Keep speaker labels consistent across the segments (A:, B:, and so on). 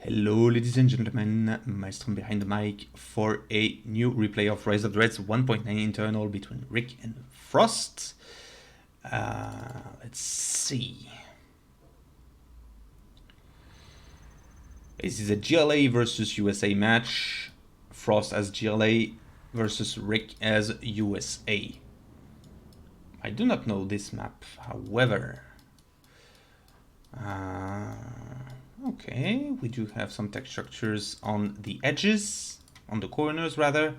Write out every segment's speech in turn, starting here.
A: Hello ladies and gentlemen, Maestro behind the mic for a new replay of Rise of the Reds 1.9 internal between Rick and Frost. Let's see. This is a GLA versus USA match. Frost as GLA versus Rick as USA. I do not know this map, however. Okay, we do have some tech structures on the edges, on the corners rather.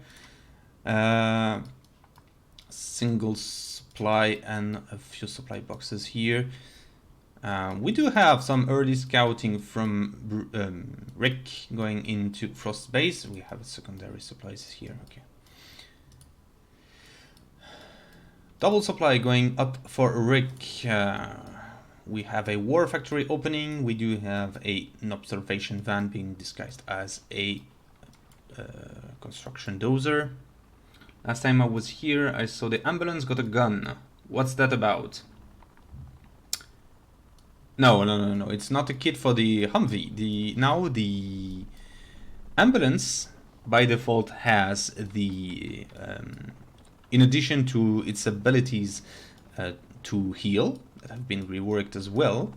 A: Single supply and a few supply boxes here. We do have some early scouting from Rick going into Frost's base. We have secondary supplies here, okay. Double supply going up for Rick. We have a war factory opening. We do have an observation van being disguised as a construction dozer. Last time I was here, I saw the ambulance got a gun. What's that about? No. It's not a kit for the Humvee. Now the ambulance by default has the in addition to its abilities to heal, that have been reworked as well,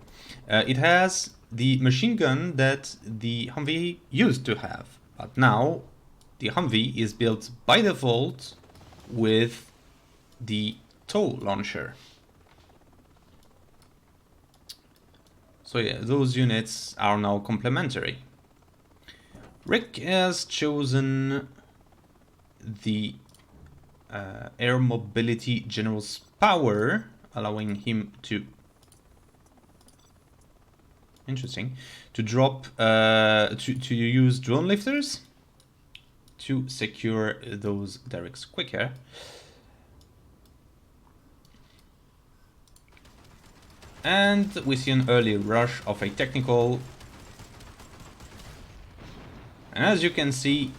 A: it has the machine gun that the Humvee used to have. But now the Humvee is built by default with the tow launcher. So yeah, those units are now complementary. Rick has chosen the air mobility general's power, allowing him to to drop to use drone lifters to secure those derricks quicker. And we see an early rush of a technical, and as you can see,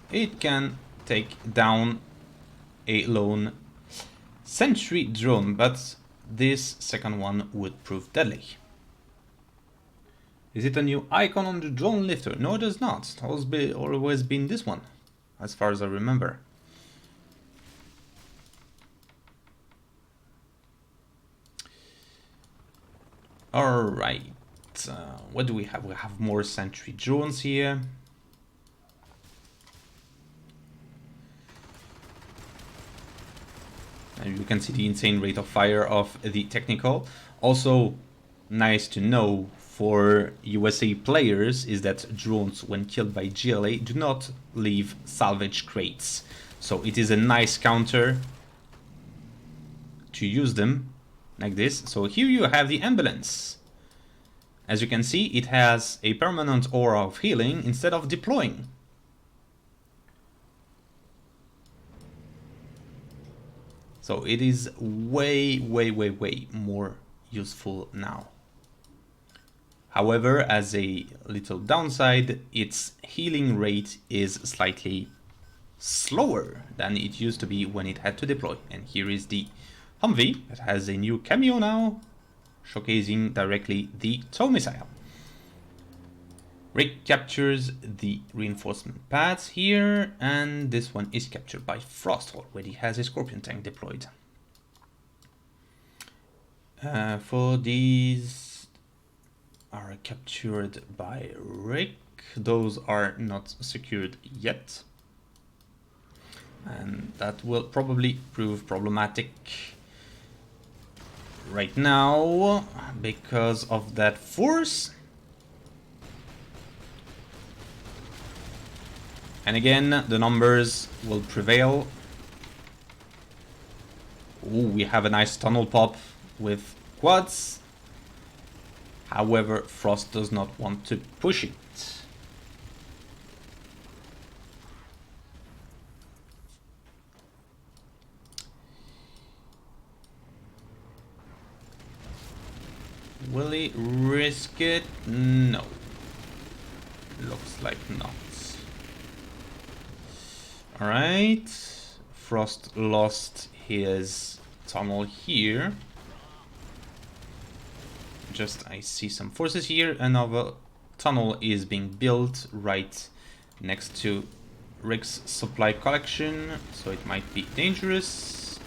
A: it can take down a lone sentry drone, but this second one would prove deadly. Is it a new icon on the drone lifter? No, it is not. It's always been this one, as far as I remember. Alright, what do we have? We have more sentry drones here. And you can see the insane rate of fire of the technical. Also, nice to know for USA players is that drones, when killed by GLA, do not leave salvage crates. So it is a nice counter to use them like this. So here you have the ambulance. As you can see, it has a permanent aura of healing instead of deploying. So it is way more useful now. However, as a little downside, its healing rate is slightly slower than it used to be when it had to deploy. And here is the Humvee that has a new cameo now, showcasing directly the tow missile. Rick captures the reinforcement pads here, and this one is captured by Frost, already has a Scorpion tank deployed. For these are captured by Rick. Those are not secured yet, and that will probably prove problematic right now because of that force. And again, the numbers will prevail. Ooh, we have a nice tunnel pop with quads. However, Frost does not want to push it. Will he risk it? No. Looks like not. Alright. Frost lost his tunnel here. I see some forces here. Another tunnel is being built right next to Rick's supply collection, so it might be dangerous.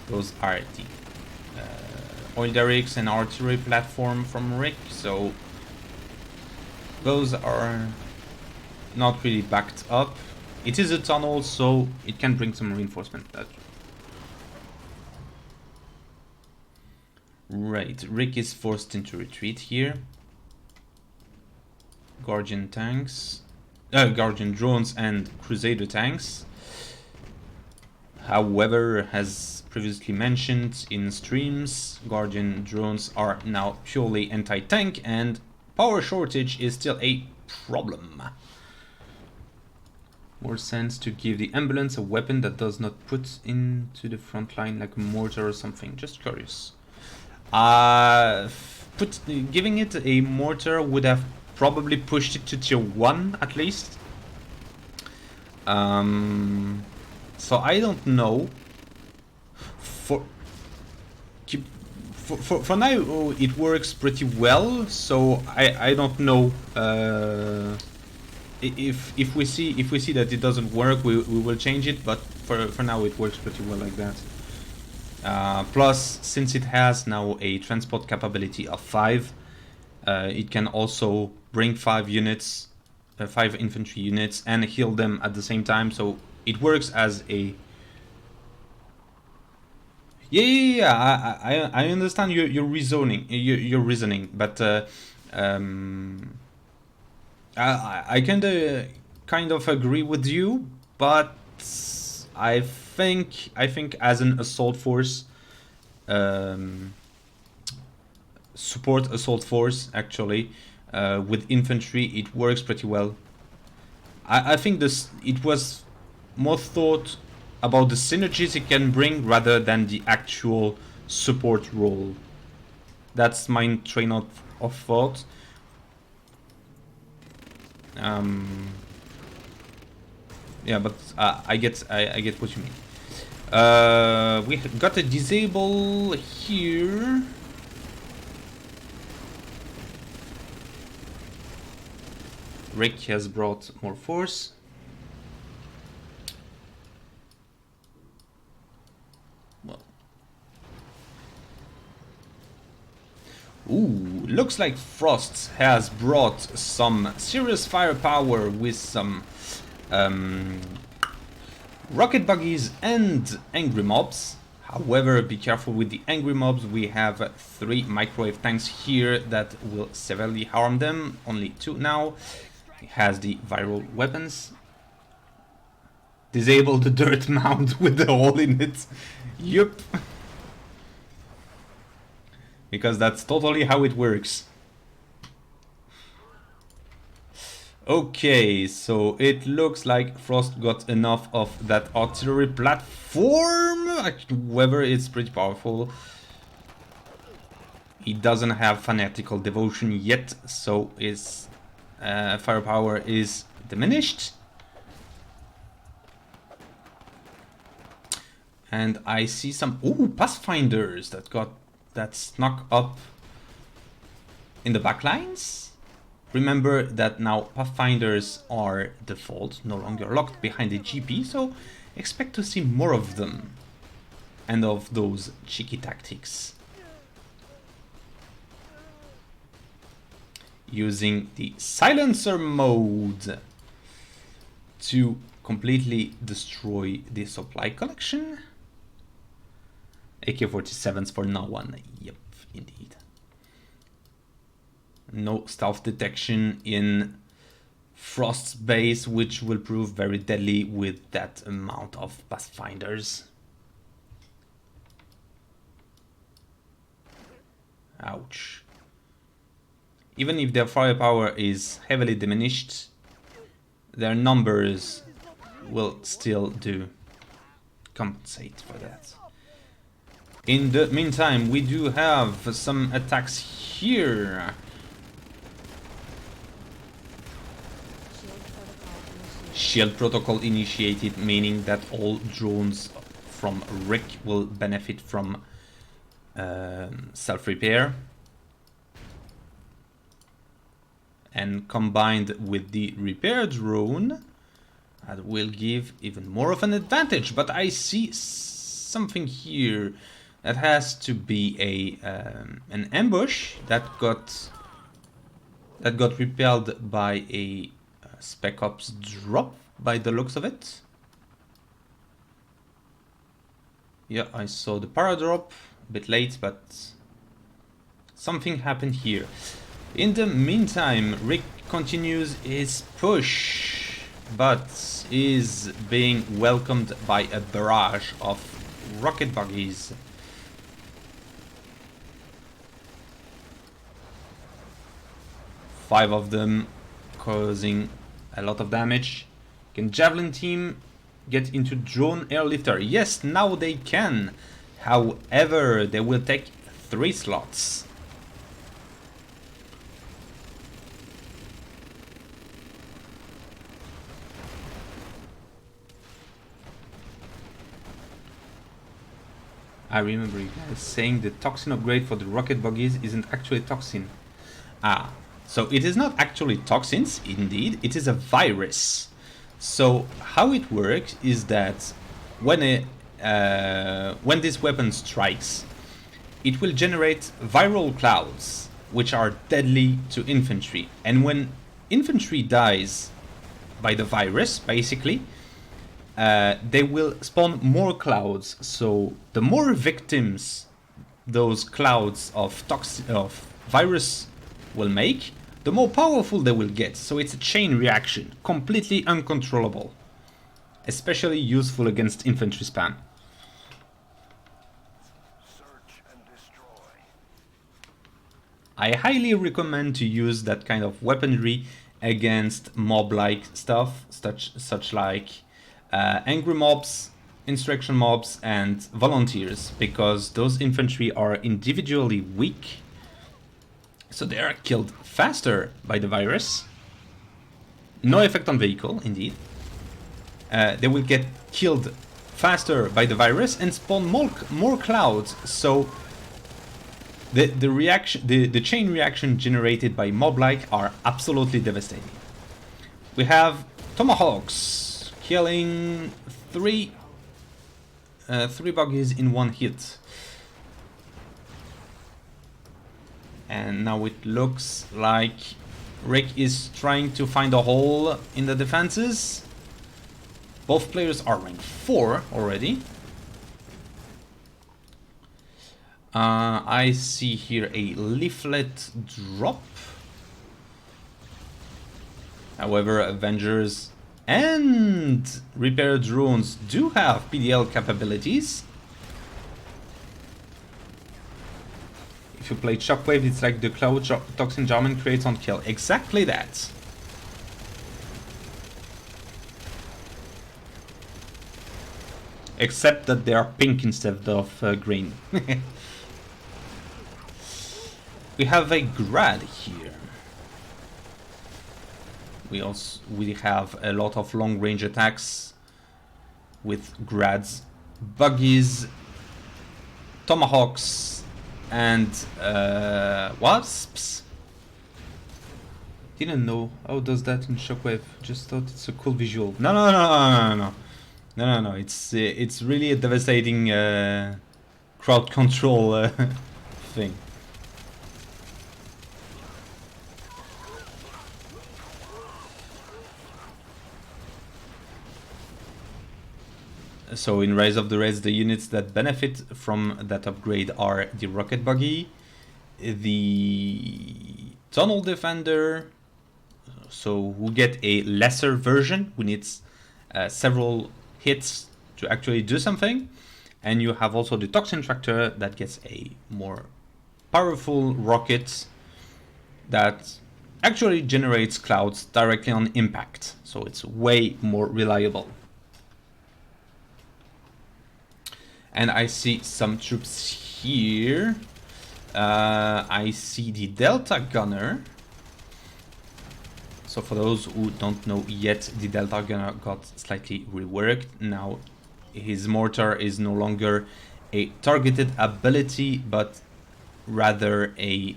A: Those are the oil derricks and artillery platform from Rick, so those are not really backed up. It is a tunnel, so it can bring some reinforcement. Right, Rick is forced into retreat here. Guardian tanks, Guardian drones and Crusader tanks. However, as previously mentioned in streams, Guardian drones are now purely anti-tank and power shortage is still a problem. More sense to give the ambulance a weapon that does not put into the front line like a mortar or something. Just curious. Giving it a mortar would have probably pushed it to tier 1 at least. So I don't know. For now it works pretty well. So I don't know. If we see that it doesn't work, we will change it. But for now it works pretty well like that. Plus, since it has now a transport capability of 5, it can also bring 5 units, 5 infantry units, and heal them at the same time. So it works as a. Yeah. I understand your reasoning. Your reasoning, but I kind of agree with you, but I think as an assault force, support assault force actually, with infantry it works pretty well. I think it was more thought about the synergies it can bring rather than the actual support role. That's my train of thought. Yeah, but I get what you mean. We got a disable here. Rick has brought more force. Well. Ooh, looks like Frost has brought some serious firepower with some rocket buggies and angry mobs. However, be careful with the angry mobs. We have 3 microwave tanks here that will severely harm them. Only 2 now. It has the viral weapons. Disable the dirt mound with the hole in it. Yup. Because that's totally how it works. Okay, so it looks like Frost got enough of that artillery platform. However, it's pretty powerful. He doesn't have fanatical devotion yet, so his firepower is diminished. And I see some Pathfinders that snuck up in the backlines. Remember that now Pathfinders are default, no longer locked behind the GP, so expect to see more of them and of those cheeky tactics. Using the silencer mode to completely destroy the supply collection. AK-47s for no one. Yep, indeed. No stealth detection in Frost's base, which will prove very deadly with that amount of Pathfinders. Ouch. Even if their firepower is heavily diminished, their numbers will still do compensate for that. In the meantime, we do have some attacks here. Shield protocol initiated, meaning that all drones from Rick will benefit from self-repair. and combined with the repair drone, that will give even more of an advantage. But I see something here that has to be an ambush that got repelled by a Spec Ops drop by the looks of it. Yeah, I saw the paradrop a bit late, but something happened here. In the meantime, Rick continues his push, but is being welcomed by a barrage of rocket buggies. Five of them causing a lot of damage. Can Javelin team get into drone airlifter? Yes, now they can. However, they will take 3 slots. I remember you guys saying the toxin upgrade for the rocket buggies isn't actually toxin. Ah, so it is not actually toxins, indeed, it is a virus. So how it works is that when this weapon strikes, it will generate viral clouds, which are deadly to infantry. And when infantry dies by the virus, basically, they will spawn more clouds. So the more victims those clouds of virus will make, the more powerful they will get. So it's a chain reaction, completely uncontrollable, especially useful against infantry spam.
B: Search and destroy.
A: I highly recommend to use that kind of weaponry against mob-like stuff, such like angry mobs, insurrection mobs, and volunteers, because those infantry are individually weak, so they are killed faster by the virus. No effect on vehicle, indeed. They will get killed faster by the virus and spawn more clouds. So the chain reaction generated by mob-like are absolutely devastating. We have tomahawks killing three buggies in one hit. And now it looks like Rick is trying to find a hole in the defenses. Both players are rank 4 already. I see here a leaflet drop. However, Avengers and repair drones do have PDL capabilities. If you play Shockwave, it's like the cloud toxin Jarman creates on kill. Exactly that. Except that they are pink instead of green. We have a grad here. We have a lot of long range attacks with grads, buggies, tomahawks, and wasps. Didn't know how does that in Shockwave. Just thought it's a cool visual. No. It's really a devastating crowd control thing. So in Rise of the Reds, the units that benefit from that upgrade are the Rocket Buggy, the Tunnel Defender, so who get a lesser version, who needs several hits to actually do something, and you have also the Toxin Tractor that gets a more powerful rocket that actually generates clouds directly on impact, so it's way more reliable. And I see some troops here. I see the Delta Gunner. So for those who don't know yet, the Delta Gunner got slightly reworked. Now his mortar is no longer a targeted ability, but rather a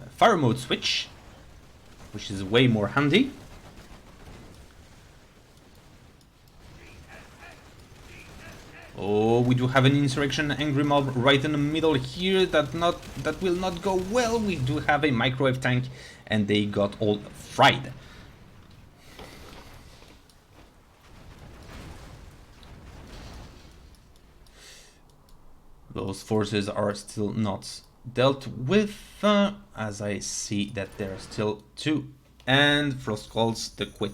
A: fire mode switch. which is way more handy. Oh, we do have an insurrection angry mob right in the middle here. That will not go well. We do have a microwave tank, and they got all fried. Those forces are still not dealt with, as I see that there are still two. And Frost calls the quit.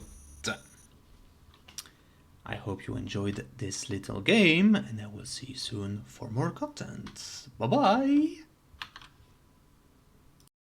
A: I hope you enjoyed this little game, and I will see you soon for more content. Bye bye!